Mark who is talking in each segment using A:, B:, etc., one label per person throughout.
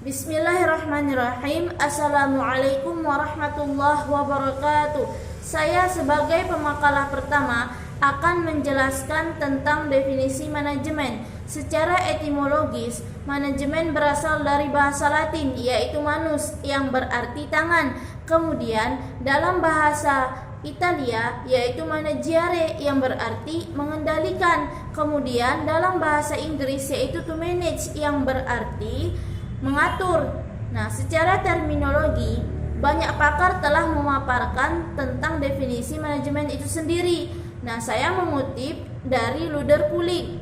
A: Bismillahirrahmanirrahim. Assalamualaikum warahmatullahi wabarakatuh. Saya sebagai pemakalah pertama akan menjelaskan tentang definisi manajemen. Secara etimologis, manajemen berasal dari bahasa Latin yaitu manus yang berarti tangan. Kemudian dalam bahasa Italia yaitu managiare yang berarti mengendalikan. Kemudian dalam bahasa Inggris yaitu to manage yang berarti mengatur. Nah, secara terminologi, banyak pakar telah memaparkan tentang definisi manajemen itu sendiri. Nah, saya mengutip dari Luder Pulik,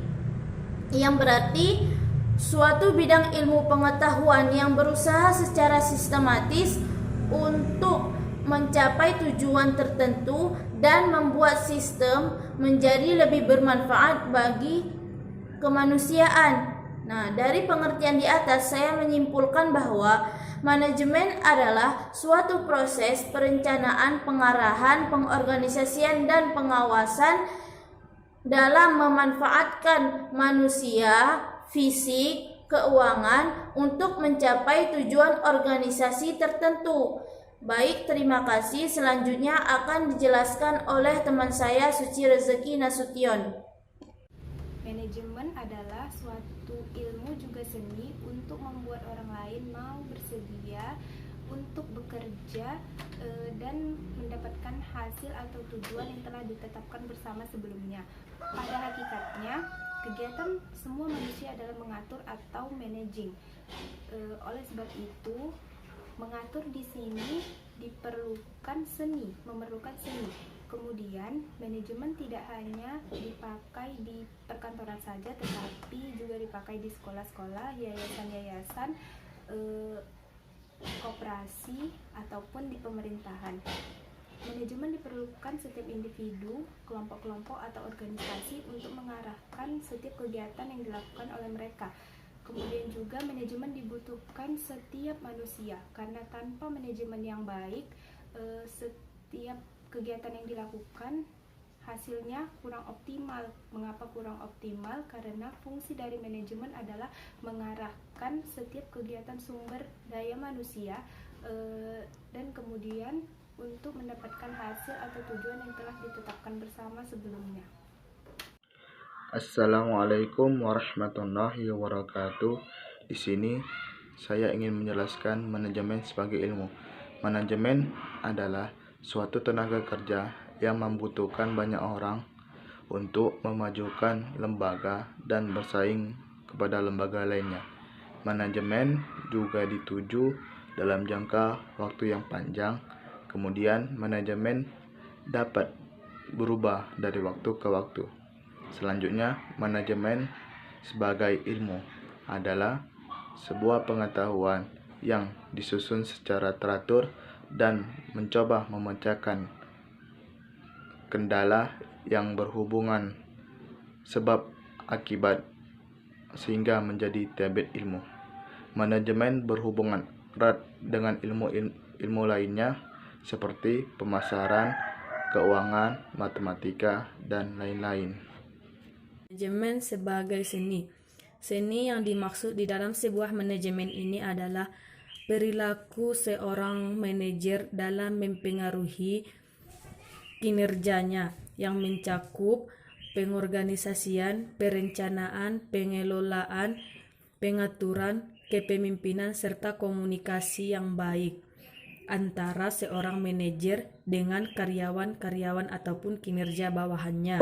A: yang berarti suatu bidang ilmu pengetahuan yang berusaha secara sistematis untuk mencapai tujuan tertentu dan membuat sistem menjadi lebih bermanfaat bagi kemanusiaan. Nah, dari pengertian di atas saya menyimpulkan bahwa manajemen adalah suatu proses perencanaan, pengarahan, pengorganisasian, dan pengawasan dalam memanfaatkan manusia, fisik, keuangan untuk mencapai tujuan organisasi tertentu. Baik, terima kasih. Selanjutnya akan dijelaskan oleh teman saya Suci Rezeki Nasution.
B: Manajemen adalah suatu ilmu juga seni untuk membuat orang lain mau bersedia untuk bekerja dan mendapatkan hasil atau tujuan yang telah ditetapkan bersama sebelumnya. Pada hakikatnya, kegiatan semua manusia adalah mengatur atau managing. Oleh sebab itu, mengatur di sini memerlukan seni. Kemudian, manajemen tidak hanya dipakai di perkantoran saja, tetapi juga dipakai di sekolah-sekolah, yayasan-yayasan, koperasi, ataupun di pemerintahan. Manajemen diperlukan setiap individu, kelompok-kelompok, atau organisasi untuk mengarahkan setiap kegiatan yang dilakukan oleh mereka. Kemudian juga manajemen dibutuhkan setiap manusia, karena tanpa manajemen yang baik, setiap kegiatan yang dilakukan hasilnya kurang optimal. Mengapa kurang optimal? Karena fungsi dari manajemen adalah mengarahkan setiap kegiatan sumber daya manusia dan kemudian untuk mendapatkan hasil atau tujuan yang telah ditetapkan bersama sebelumnya.
C: Assalamualaikum warahmatullahi wabarakatuh. Di sini saya ingin menjelaskan manajemen sebagai ilmu. Manajemen adalah suatu tenaga kerja yang membutuhkan banyak orang untuk memajukan lembaga dan bersaing kepada lembaga lainnya. Manajemen juga dituju dalam jangka waktu yang panjang. Kemudian manajemen dapat berubah dari waktu ke waktu. Selanjutnya, manajemen sebagai ilmu adalah sebuah pengetahuan yang disusun secara teratur dan mencoba memecahkan kendala yang berhubungan sebab akibat sehingga menjadi tabit ilmu. Manajemen berhubungan erat dengan ilmu lainnya seperti pemasaran, keuangan, matematika, dan lain-lain.
A: Manajemen sebagai seni. Seni yang dimaksud di dalam sebuah manajemen ini adalah perilaku seorang manajer dalam mempengaruhi kinerjanya yang mencakup pengorganisasian, perencanaan, pengelolaan, pengaturan, kepemimpinan, serta komunikasi yang baik antara seorang manajer dengan karyawan-karyawan ataupun kinerja bawahannya.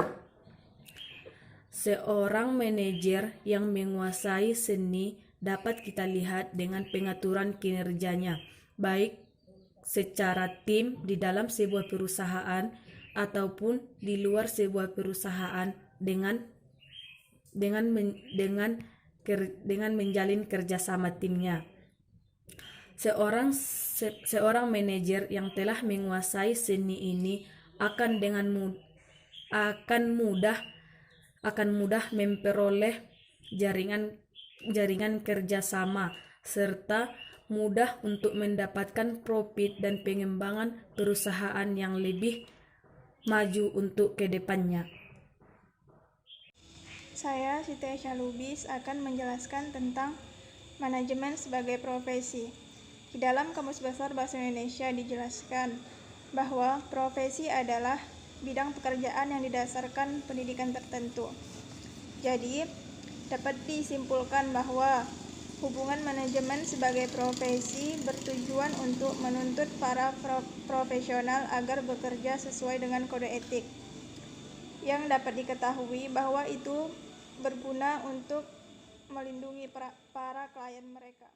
A: Seorang manajer yang menguasai seni dapat kita lihat dengan pengaturan kinerjanya, baik secara tim di dalam sebuah perusahaan ataupun di luar sebuah perusahaan dengan menjalin kerjasama timnya. Seorang manajer yang telah menguasai seni ini akan mudah memperoleh jaringan kerjasama serta mudah untuk mendapatkan profit dan pengembangan perusahaan yang lebih maju untuk kedepannya.
D: Saya, Siti Aisyah Lubis, akan menjelaskan tentang Manajemen sebagai profesi. Di dalam Kamus Besar Bahasa Indonesia dijelaskan bahwa profesi adalah bidang pekerjaan yang didasarkan pendidikan tertentu. Jadi, dapat disimpulkan bahwa hubungan manajemen sebagai profesi bertujuan untuk menuntut para profesional agar bekerja sesuai dengan kode etik yang dapat diketahui bahwa itu berguna untuk melindungi para klien mereka.